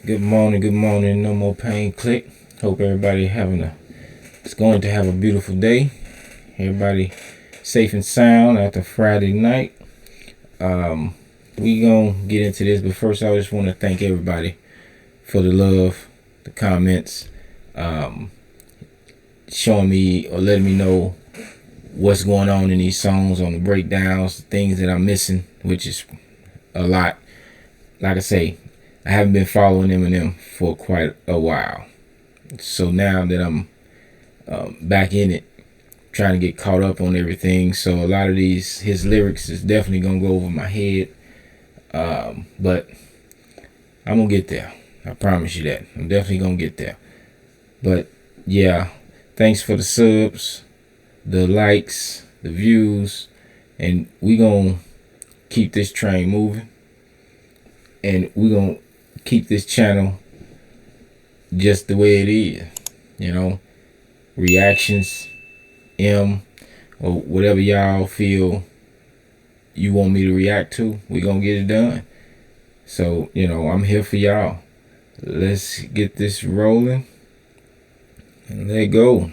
Good morning, NoMoPain click. Hope everybody is going to have a beautiful day. Everybody safe and sound after Friday night. We gonna get into this, but first I just want to thank everybody for the love, the comments, showing me or letting me know what's going on in these songs, on the breakdowns, the things that I'm missing, which is a lot. Like I say, I haven't been following Eminem for quite a while. So now that I'm back in it, trying to get caught up on everything. So a lot of his lyrics is definitely going to go over my head. But I'm going to get there. I promise you that. I'm definitely going to get there. But yeah, thanks for the subs, the likes, the views. And we going to keep this train moving. And we going to keep this channel just the way it is, reactions, or whatever y'all feel you want me to react to, we gonna get it done. So I'm here for y'all. Let's get this rolling and let go.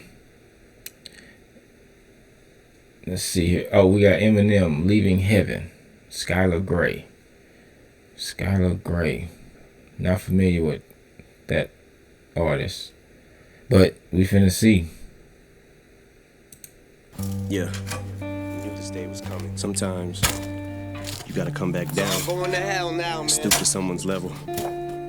Let's see here. Oh, we got Eminem, Leaving Heaven. Skylar Gray. Not familiar with that artist, but we finna see. Yeah, knew this day was coming. Sometimes you gotta come back down. I'm going to hell now, man. Stoop to someone's level.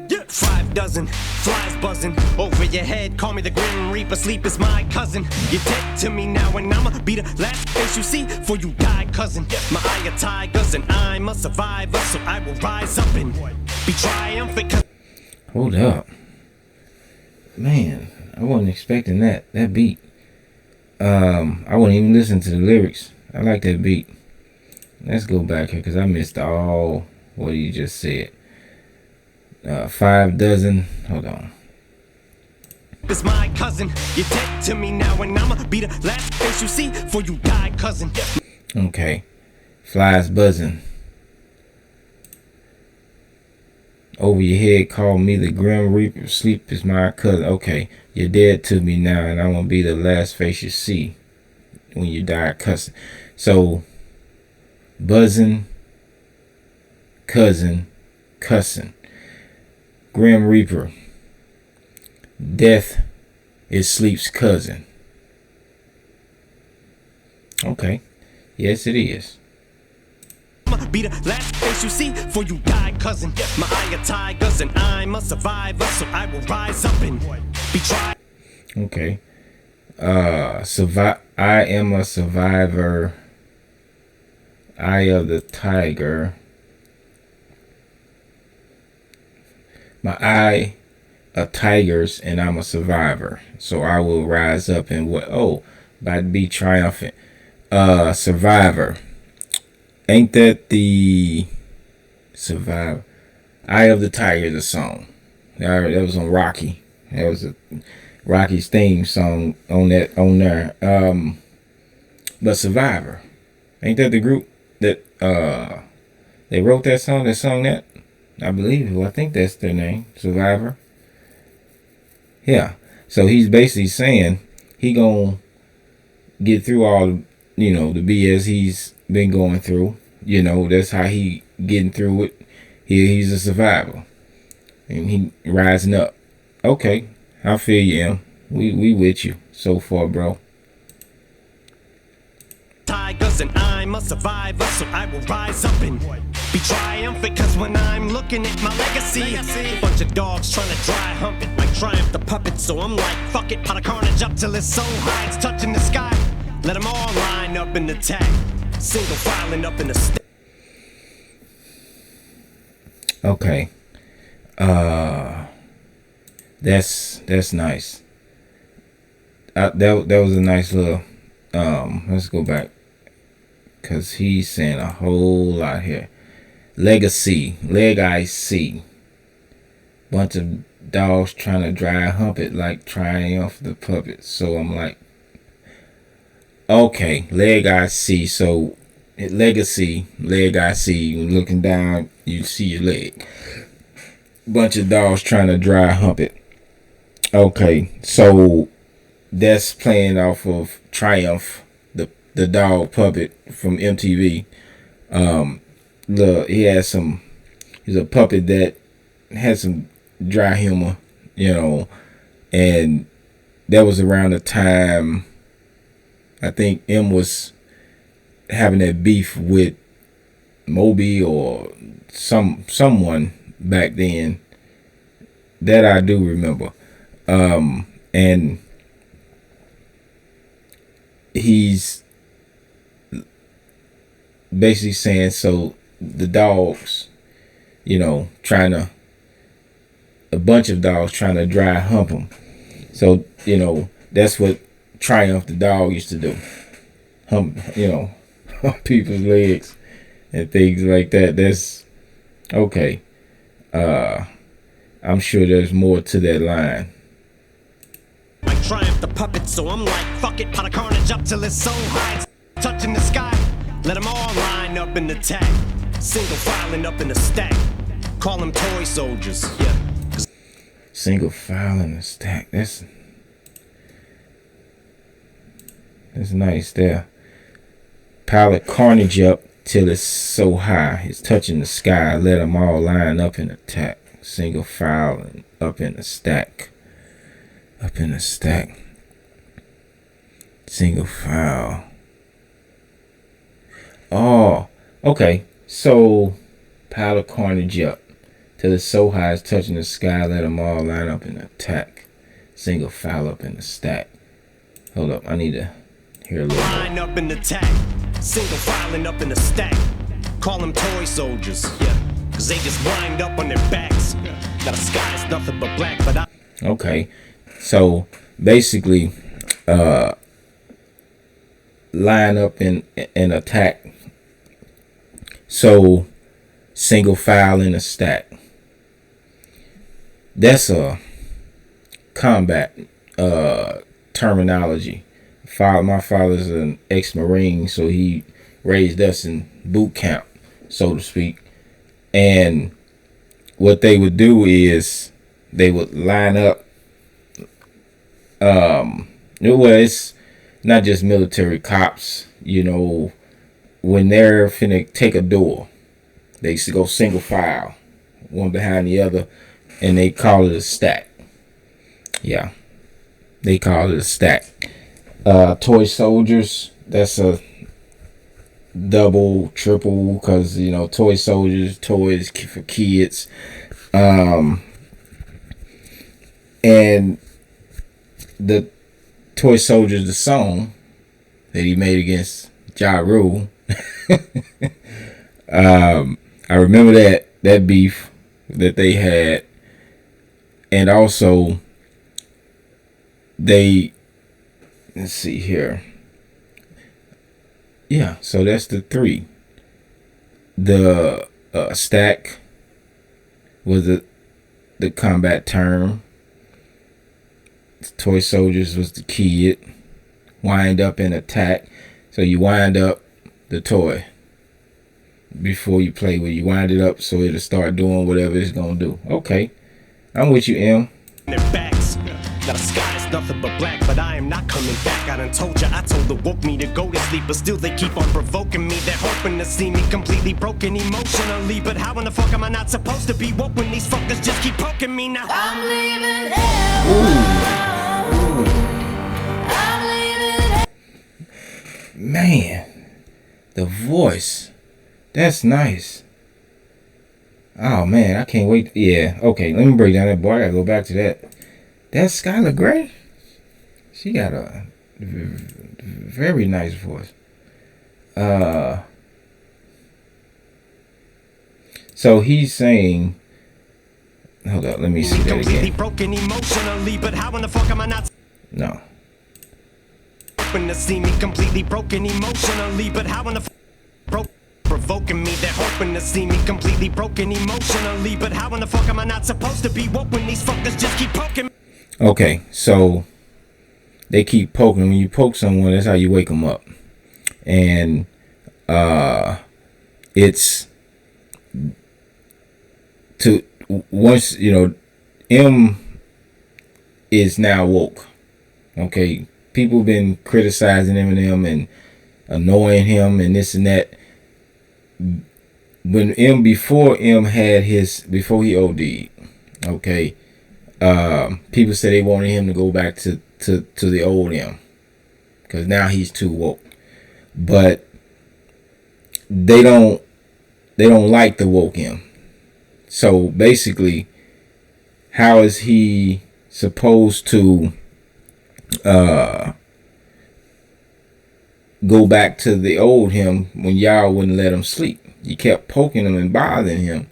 Yeah. 5 dozen flies buzzing over your head. Call me the Grim Reaper. Sleep is my cousin. You're dead to me now, and I'ma be the last face you see before you die, cousin. My eye are tigers, and I'm a survivor, so I will rise up and be triumphant. Hold up, man! I wasn't expecting that beat. I wouldn't even listen to the lyrics. I like that beat. Let's go back here because I missed all what he just said. 5 dozen. Hold on. It's my cousin. You're dead to me now, and I'ma be the last face you see before you die, cousin. Okay. Flies buzzing over your head. Call me the Grim Reaper. Sleep is my cousin. Okay. You're dead to me now, and I'm gonna be the last face you see when you die, cousin. So, buzzing, cousin, cussing. Grim Reaper. Death is sleep's cousin. Okay. Yes, it is. I'ma be the last face you see before you die, cousin. My eye are tigers, and I'm a survivor, so I will rise up and be tried. Okay. I am a survivor. Eye of the tiger. My eye are tigers, and I'm a survivor, so I will rise up and by be triumphant. Survivor. Ain't that the Survivor? Eye of the Tiger, the song. That was on Rocky. That was Rocky's theme song on there. But Survivor. Ain't that the group that they wrote that song? That song that? I believe. Well, I think that's their name. Survivor. Yeah. So he's basically saying he gonna get through all the BS he's been going through. That's how he getting through it. He's a survivor, and he rising up. Okay, I feel you, Em. We with you so far, bro. Tigers, and I'm a survivor, so I will rise up and be triumphant. Cause when I'm looking at my legacy, a bunch of dogs trying to dry hump it like Triumph the puppet. So I'm like, fuck it, pot of carnage up till it's so high it's touching the sky. Let them all line up in the tag, single filing up in the Okay. That's nice. That was a nice little. Let's go back, cause he's saying a whole lot here. Legacy, bunch of dogs trying to dry hump it like Triumph the puppet. So I'm like, okay, legacy. So legacy, leg I see. Looking down, you see your leg. bunch of dogs trying to dry hump it. Okay, so that's playing off of Triumph, the dog puppet from MTV. Look, he's a puppet that has some dry humor, and that was around the time I think M was having that beef with Moby or someone back then. That I do remember. And he's basically saying, so the dogs, a bunch of dogs trying to dry hump him. So, that's what Triumph the dog used to do. Hump, hump people's legs and things like that. That's okay. I'm sure there's more to that line. I Triumph the puppet, so I'm like, fuck it, pot of carnage up till his soul hides. Touching the sky, let them all line up in the tag. Single filing up in the stack. Call them toy soldiers, yeah. Single file in the stack. That's nice there. Pile of carnage up till it's so high. It's touching the sky. Let them all line up in attack. Single file and up in the stack. Up in the stack. Single file. Oh, okay. So, pile of carnage up till it's so high it's touching the sky. Let them all line up in attack. Single file up in the stack. Hold up, I need to hear a little more. Line up in the tag. Single filing up in the stack. Call them toy soldiers, yeah. Cause they just wind up on their backs. Now the sky's nothing but black, but I... Okay, so basically, line up in attack. So, single file in a stack. That's a combat terminology. My father's an ex-Marine, so he raised us in boot camp, so to speak. And what they would do is they would line up. Well, it's not just military cops. When they're finna take a door, they used to go single file, one behind the other, and they call it a stack. Yeah, they call it a stack. Toy soldiers, that's a double, triple, because toy soldiers, toys for kids, and the toy soldiers, the song that he made against Ja Rule. I remember that beef that they had, and also let's see here. Yeah, so that's the three. The stack was the combat term. Toy soldiers was the kid. Wind up and attack. So you wind up the toy before you play with it. You wind it up so it'll start doing whatever it's gonna do. Okay, I'm with you, M. Their backs. Now the sky's nothing but black, but I am not coming back. I done told ya, I told the woke me to go to sleep, but still they keep on provoking me. They're hoping to see me completely broken emotionally, but how in the fuck am I not supposed to be woke when these fuckers just keep poking me now? I'm leaving heaven. I'm leaving heaven. Man, the voice, that's nice. Oh man, I can't wait. Yeah, okay, let me break down that. Boy, I gotta go back to that. That's Skylar Gray. She got a very nice voice. So he's saying, hold up, let me see that again. Broken emotionally, but how in the fuck am I not? No. To see me completely broken emotionally, but how in the provoking me? They're hoping to see me completely broken emotionally, but how in the fuck am I not supposed to be woke when these fuckers just keep poking me? Okay, so they keep poking. When you poke someone, that's how you wake them up. And it's to once, M is now woke. Okay, people been criticizing Eminem and annoying him and this and that. Before he OD'd, okay, people said they wanted him to go back to the old M, because now he's too woke. But they don't like the woke M. So basically, how is he supposed to go back to the old him when y'all wouldn't let him sleep? You kept poking him and bothering him.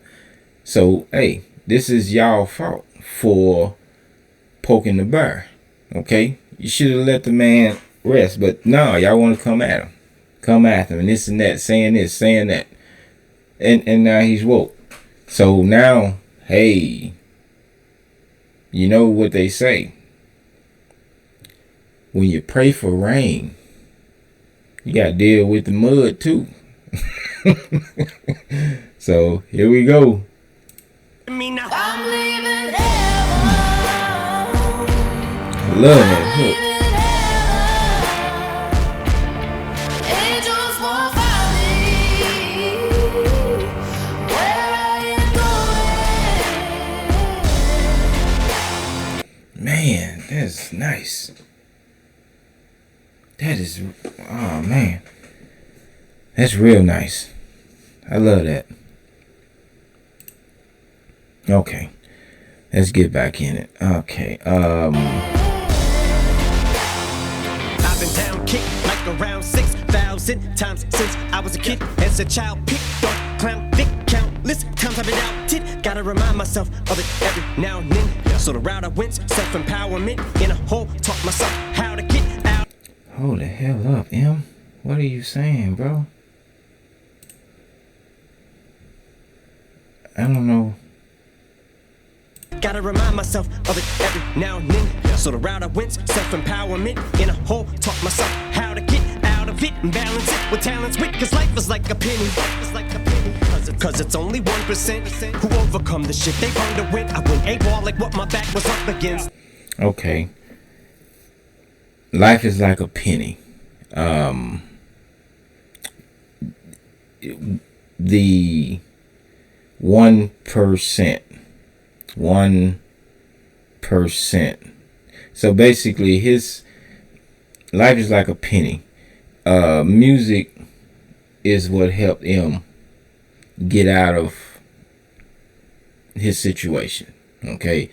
So hey, this is y'all fault for poking the bear. Okay, you should have let the man rest. But no, y'all want to come at him, come after him, and this and that, saying this, saying that, and now he's woke. So now, hey, you know what they say? When you pray for rain, you got to deal with the mud too. So here we go. I'm leaving heaven. I love that hook. Angels won't find me where I am going. Man, that's nice. That is, oh man, that's real nice. I love that. Okay, let's get back in it. Okay, I've been down, kicked like around 6,000 times since I was a kid. As a child, picked on, clown, Vic, countless times I've been out, tit. Gotta remind myself of it every now and then. So the route I went, self-empowerment in a hole, taught myself how to get out. hold the hell up, M. What are you saying, bro? I don't know. Gotta remind myself of it every now and then. So the route I went, self-empowerment in a hole, taught myself how to get out of it and balance it with talents with, cause life is like a penny. Cause it's only 1% who overcome the shit they've earned to win. I went AWOL like what my back was up against. Okay. Life is like a penny. The 1%. 1%. So basically, his life is like a penny. Music is what helped him get out of his situation. Okay,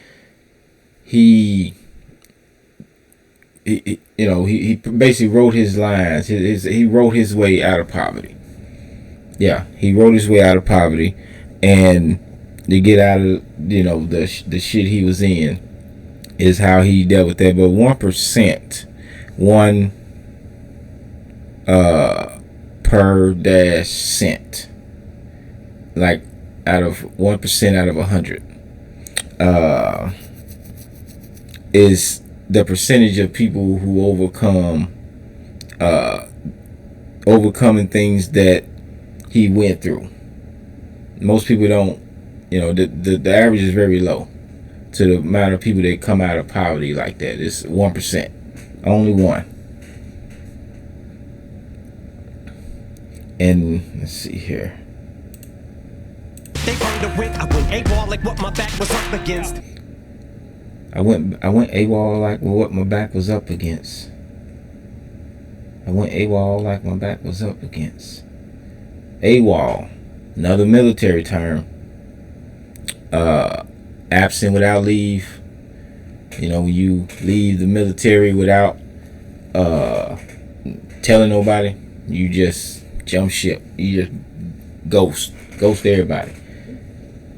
he basically wrote his lines. He wrote his way out of poverty. Yeah, he wrote his way out of poverty, and to get out of the shit he was in is how he dealt with that. But 1%, per dash cent, like out of 1% out of 100, is the percentage of people who overcoming things that he went through. Most people don't. The average is very low to the amount of people that come out of poverty like that. It's 1%, only one. And let's see here. They earned to win. I went AWOL like what my back was up against. I went AWOL like what my back was up against. I went AWOL like my back was up against. AWOL, another military term. Absent without leave. When you leave the military without telling nobody, you just jump ship. You just ghost everybody.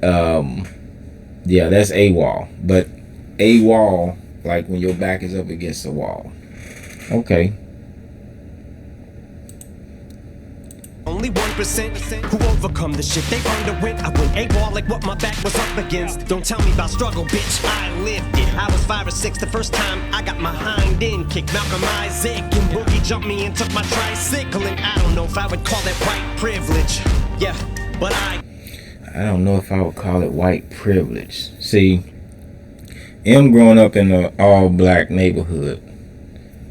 Yeah, that's AWOL. But AWOL, like when your back is up against the wall. Okay. Only 1% who overcome the shit they earned to win. I went AWOL like what my back was up against. Don't tell me about struggle, bitch. I lived it. I was 5 or 6 the first time I got my hind end kicked. Malcolm Isaac and Boogie jumped me and took my tricycle. And I don't know if I would call that white privilege. Yeah, but I don't know if I would call it white privilege. See, him growing up in an all black neighborhood,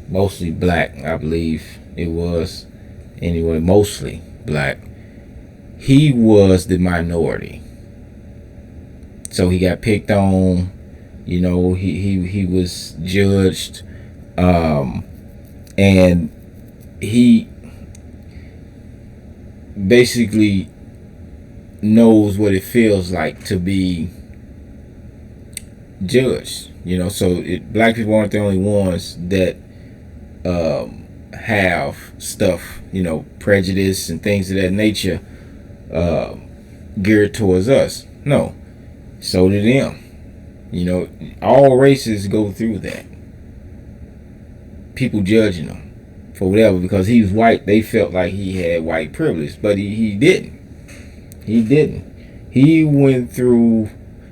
mostly black, I believe it was. Anyway, mostly black. He was the minority. So he got picked on, you know, he was judged, and he basically knows what it feels like to be judged, you know. So black people aren't the only ones that have stuff, you know, prejudice and things of that nature geared towards us. No, so did them. You know, all races go through that. People judging him for whatever, because he was white. They felt like he had white privilege, but he didn't. He didn't. He went through.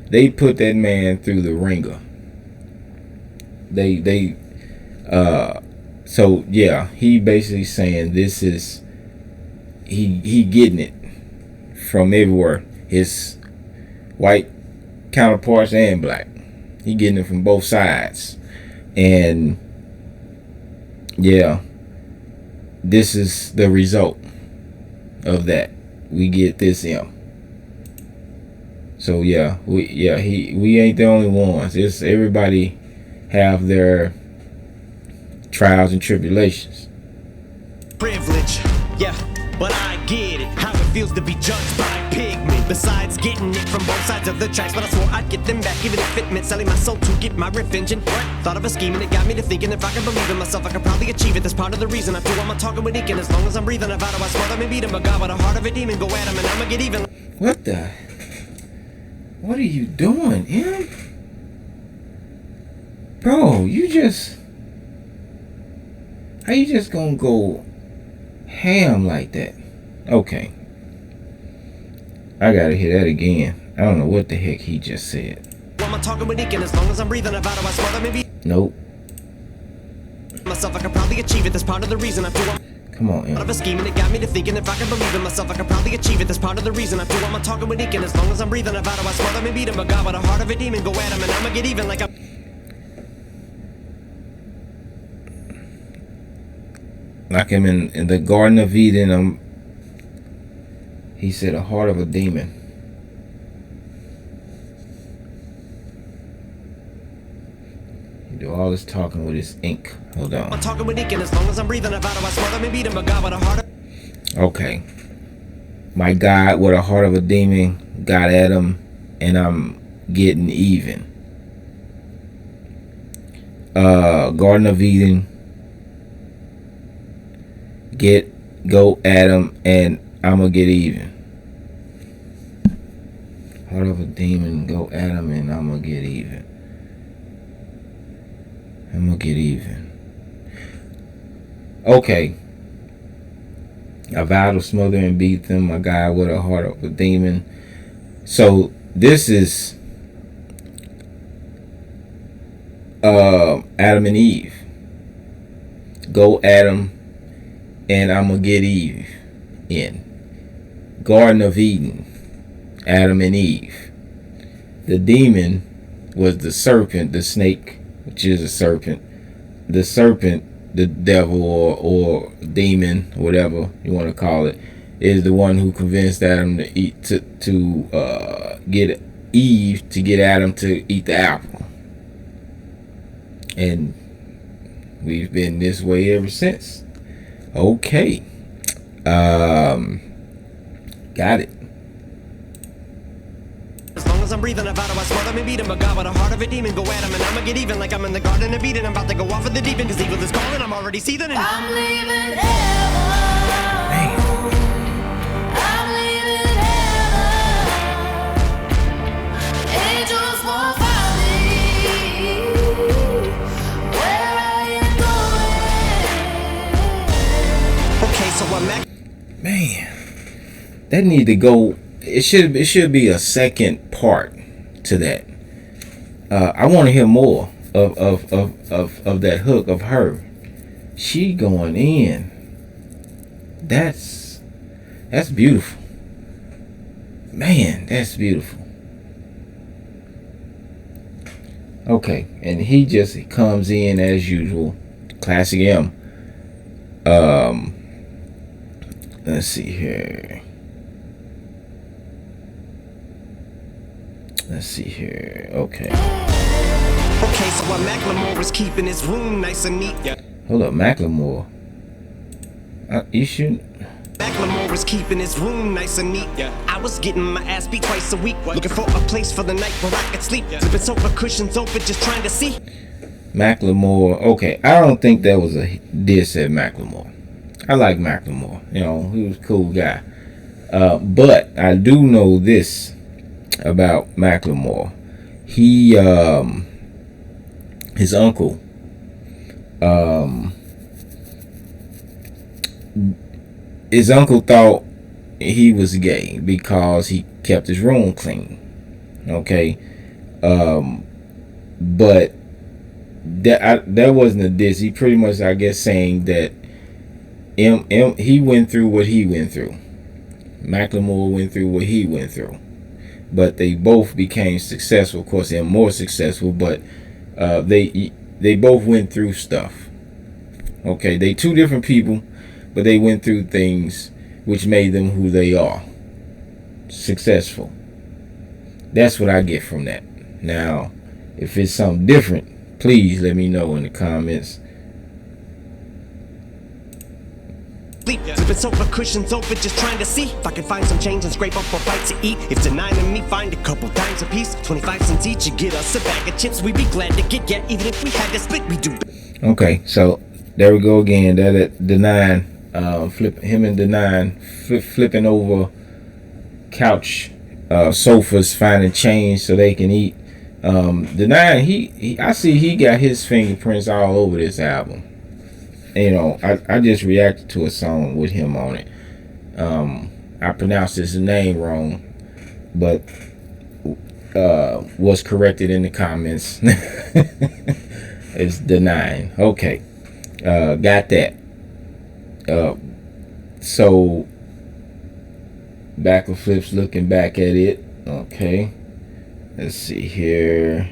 They put that man through the ringer. So yeah, he basically saying this is he getting it from everywhere. His white counterparts and black. He getting it from both sides. And yeah, this is the result of that. We get this M. So yeah, we ain't the only ones. It's everybody have their trials and tribulations. Privilege, yeah, but I get it. How it feels to be judged by pigment. Besides getting it from both sides of the tracks, but I swore I'd get them back, even if it meant selling my soul to get my revenge. And what? Thought of a scheme and it got me to thinking if I can believe in myself, I could probably achieve it. That's part of the reason I do. I'm talking with Deacon. As long as I'm breathing, I've I smother me, beat him. A god with a heart of a demon, go at him and I'ma get even. What the? What are you doing, Em? Bro, you just... How you just gonna go ham like that? Okay. I gotta hear that again. I don't know what the heck he just said. I'm talking with Deacon. As long as I'm breathing, I've I smother me, beat Nope. myself, I could probably achieve it. That's part of the reason I do. Come on, Em. Out of a scheme and it got me to thinking if I can believe in myself, I could probably achieve it. That's part of the reason I do. I'm talking with Deacon. As long as I'm breathing, I've I smother me, beat him. A god with a heart of a demon, go at him and I'ma get even like I'm. Like him in the Garden of Eden, he said a heart of a demon. He do all this talking with his ink. Hold on. I'm talking with Deacon. As long as I'm breathing, I've I smother me, beat him. A god with a heart of. Okay. My God with a heart of a demon got at him, and I'm getting even. Garden of Eden. Go at him, and I'ma get even. Heart of a demon, go at him, and I'ma get even. I'ma get even. Okay. I vowed to smother and beat them, a guy with a heart of a demon. So this is Adam and Eve. Go at him, and I'm gonna get Eve in. Garden of Eden, Adam and Eve. The demon was the serpent, the snake, which is a serpent. The serpent, the devil or demon, whatever you want to call it, is the one who convinced Adam to eat to get Eve to get Adam to eat the apple. And we've been this way ever since. Okay. Got it. As long as I'm breathing, I've I smother me, beat him. A god with a heart of a demon, go at him and I'ma get even like I'm in the Garden of Eden. I'm about to go off of the deep end, cause evil is calling. I'm already seething and I'm leaving heaven. I'm leaving heaven. Angels won't find me where I am going. okay, so I'm back. Man, that need to go. It should be a second part to that. I want to hear more of that hook of her. She going in. That's beautiful. Man, that's beautiful. Okay, and he just comes in as usual. Classic M. Let's see here. Okay. Okay, so while Macklemore was keeping his room nice and neat, yeah. Hold up, Macklemore. You shouldn't. Macklemore was keeping his room nice and neat, yeah. I was getting my ass beat twice a week, looking for a place for the night where I could sleep. Flipping sofa cushions open, just trying to see. Macklemore. Okay, I don't think that was a diss at Macklemore. I like Macklemore. You know, he was a cool guy. But I do know this about Macklemore. He, his uncle, thought he was gay because he kept his room clean. Okay, but that wasn't a diss. He pretty much, I guess, saying that he went through what he went through. Macklemore went through what he went through, but they both became successful. Of course, they're more successful, but they both went through stuff. Okay, they two different people, but they went through things which made them who they are. Successful. That's what I get from that. Now, if it's something different, please let me know in the comments. Flipping sofa cushions open, just trying to see if I can find some change and scrape up a bite to eat. If denying me, find a couple dimes a piece, 25 cents each, you get us a bag of chips. We'd be glad to get ya, even if we had to split, we do. Okay, so there we go again. That at Denine, flipping over couch, sofas, finding change so they can eat. Denine, he I see he got his fingerprints all over this album. You know, I just reacted to a song with him on it. I pronounced his name wrong, but was corrected in the comments. It's Denine. Okay, got that. So back of flips, looking back at it. Okay, let's see here.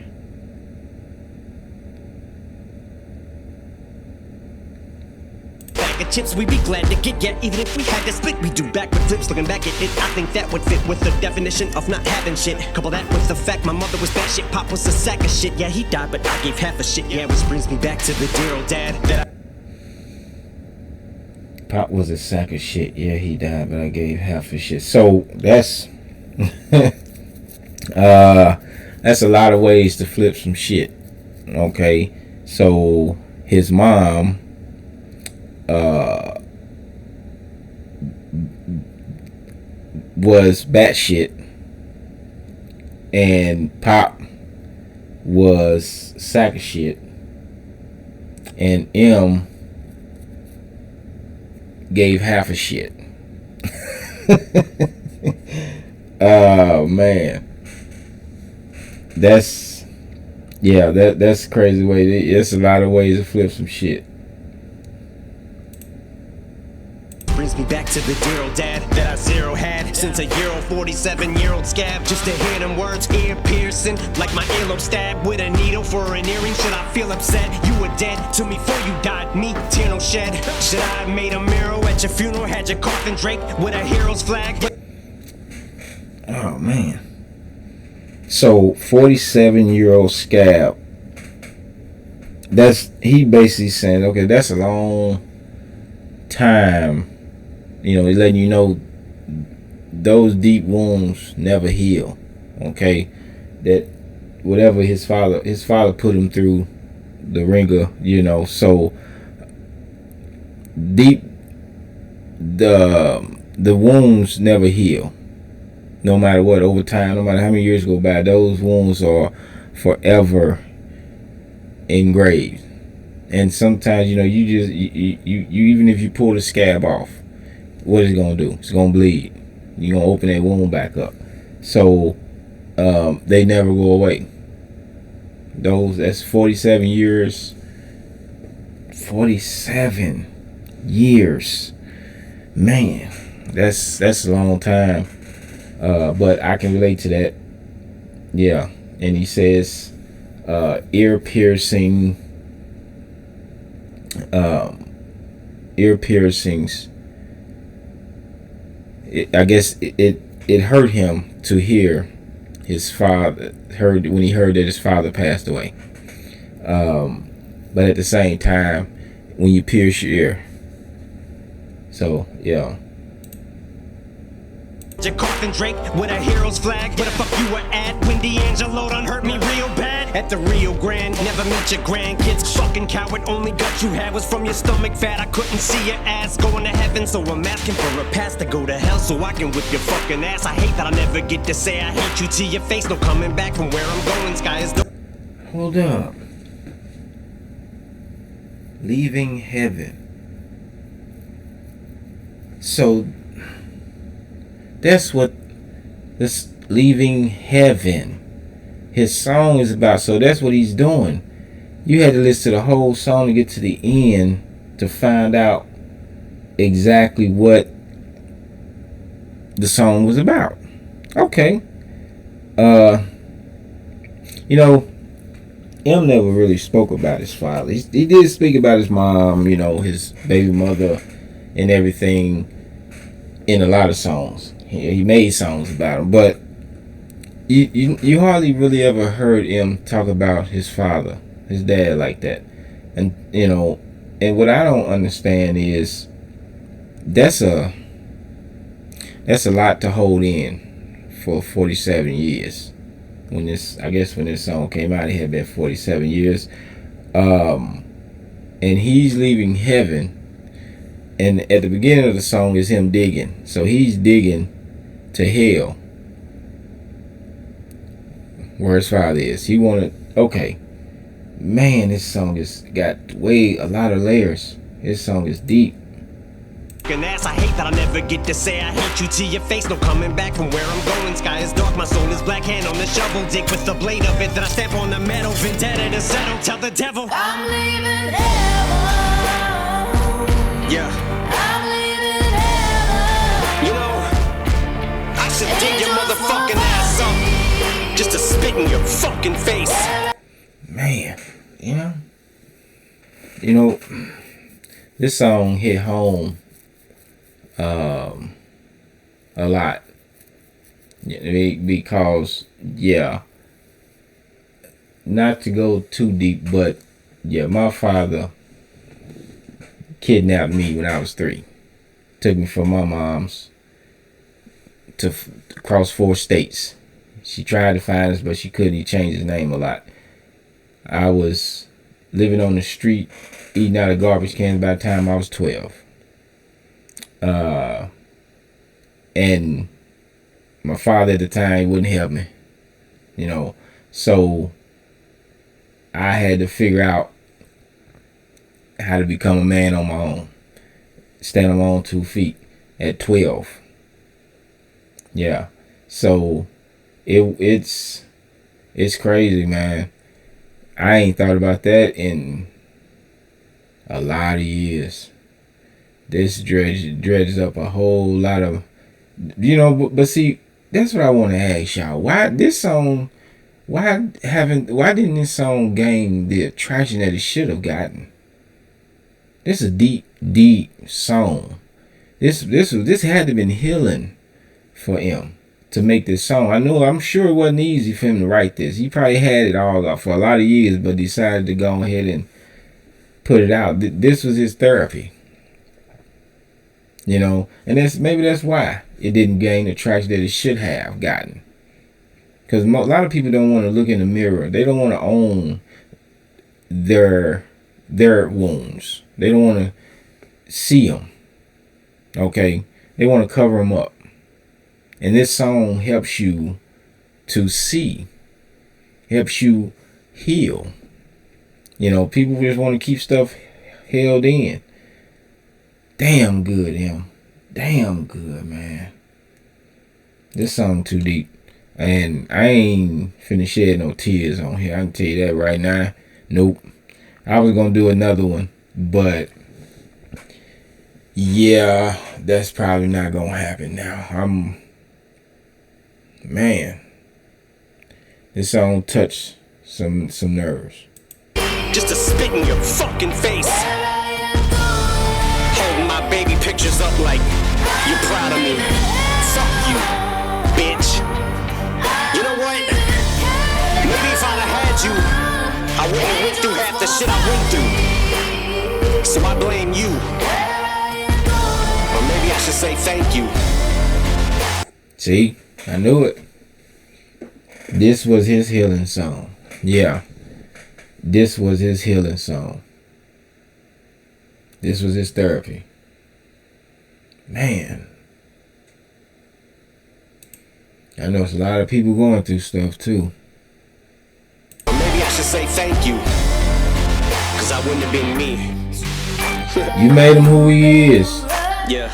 Chips, we'd be glad to get ya, even if we had to split. We do backward flips, looking back at it. I think that would fit with the definition of not having shit. Couple that with the fact my mother was bad shit. Pop was a sack of shit. Yeah, he died, but I gave half a shit. Yeah, which brings me back to the dear old dad. Pop was a sack of shit. Yeah, he died, but I gave half a shit. So that's that's a lot of ways to flip some shit. Okay, so his mom was batshit, and Pop was sack of shit, and M gave half a shit. Oh man, that's a crazy way. It's a lot of ways to flip some shit. Brings me back to the dear old dad that I zero had since a year old 47-year-old scab. Just to hear them words ear piercing, like my earlobe stabbed with a needle for an earring. Should I feel upset? You were dead to me before you died. Me, tear no shed. Should I have made a mural at your funeral? Had your coffin draped with a hero's flag? Oh man. So 47-year-old scab. He basically saying, okay, that's a long time. You know, he's letting you know those deep wounds never heal. Okay, that whatever his father put him through the ringer. You know, so deep the wounds never heal. No matter what, over time, no matter how many years go by, those wounds are forever engraved. And sometimes, you know, you even if you pull the scab off, what is it gonna do? It's gonna bleed. You're gonna open that wound back up. So they never go away. That's 47 years. 47 years, man. That's a long time. But I can relate to that. Yeah. And he says, ear piercing, ear piercings. I guess it hurt him to hear his father, when he heard that his father passed away. But at the same time, when you pierce your ear. So, yeah. Your coffin draped with a hero's flag. Where the fuck you were at when D'Angelo done hurt me real bad? At the Rio Grande, never meet your grandkids. Fucking coward, only gut you had was from your stomach fat. I couldn't see your ass going to heaven, so I'm asking for a pass to go to hell so I can whip your fucking ass. I hate that I never get to say I hate you to your face. No coming back from where I'm going, sky is the... Hold up. Leaving heaven. So that's what this leaving heaven, his song is about. So that's what he's doing. You had to listen to the whole song to get to the end to find out exactly what the song was about. Okay. You know, M never really spoke about his father. He did speak about his mom, you know, his baby mother and everything in a lot of songs. He made songs about him, but you hardly really ever heard him talk about his father, his dad, like that. And you know, and what I don't understand is that's a lot to hold in for 47 years. When this song came out, it had been 47 years. And he's leaving heaven. And at the beginning of the song is him digging. So he's digging to hell, where his father is. He wanted, okay, man, this song has got a lot of layers. This song is deep. Ass. I hate that I never get to say I hate you to your face. No coming back from where I'm going. Sky is dark, my soul is black. Hand on the shovel, dick with the blade of it that I stamp on the metal. Vendetta to settle. Tell the devil I'm leaving heaven. yeah. I'm leaving heaven. You know, I should dig your motherfucking ass up just to spit in your fucking face. Man, you know, this song hit home a lot, because not to go too deep, but my father kidnapped me when I was 3, took me from my mom's to cross 4 states. She tried to find us, but she couldn't. He changed his name a lot. I was living on the street, eating out of garbage cans by the time I was 12. And my father at the time wouldn't help me, so I had to figure out how to become a man on my own, stand on my own 2 feet at 12. So it's crazy, man. I ain't thought about that in a lot of years. This dredges up a whole lot of, but see, that's what I want to ask y'all. Why didn't this song gain the attraction that it should have gotten? This is a deep, deep song. This had to have been healing for him to make this song. I'm sure it wasn't easy for him to write this. He probably had it all up for a lot of years, but decided to go ahead and put it out. This was his therapy. And maybe that's why it didn't gain the traction that it should have gotten. Because a lot of people don't want to look in the mirror. They don't want to own their wounds. They don't want to see them. Okay? They want to cover them up. And this song helps you to see. Helps you heal. People just want to keep stuff held in. Damn good, him. Damn good, man. This song too deep. And I ain't finna shed no tears on here. I can tell you that right now. Nope. I was gonna do another one, but that's probably not gonna happen now. Man, this song touched some nerves. Just to spit in your fucking face. Holding my baby pictures up like you're proud of me. Fuck you, bitch. You know what? Maybe if I'd have had you, I wouldn't have went through half the shit I went through. So I blame you. Or maybe I should say thank you. See, I knew it. This was his healing song. Yeah. This was his healing song. This was his therapy. Man. I know it's a lot of people going through stuff too. Or maybe I should say thank you. Cause I wouldn't have been me. You made him who he is. Yeah.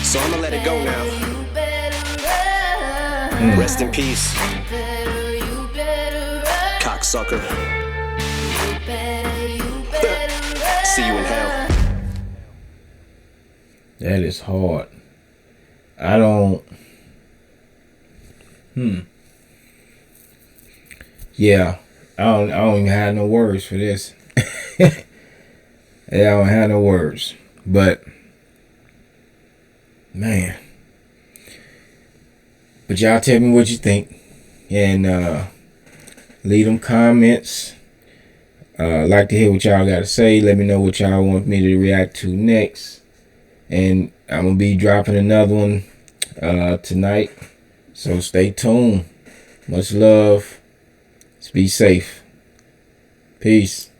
So I'ma let it go now. Rest in peace. Cocksucker. See you in hell. That is hard. I don't. Yeah. I don't even have no words for this. Yeah, I don't have no words. But man. But y'all tell me what you think. And leave them comments. Like to hear what y'all got to say. Let me know what y'all want me to react to next. And I'm going to be dropping another one tonight. So stay tuned. Much love. Be safe. Peace.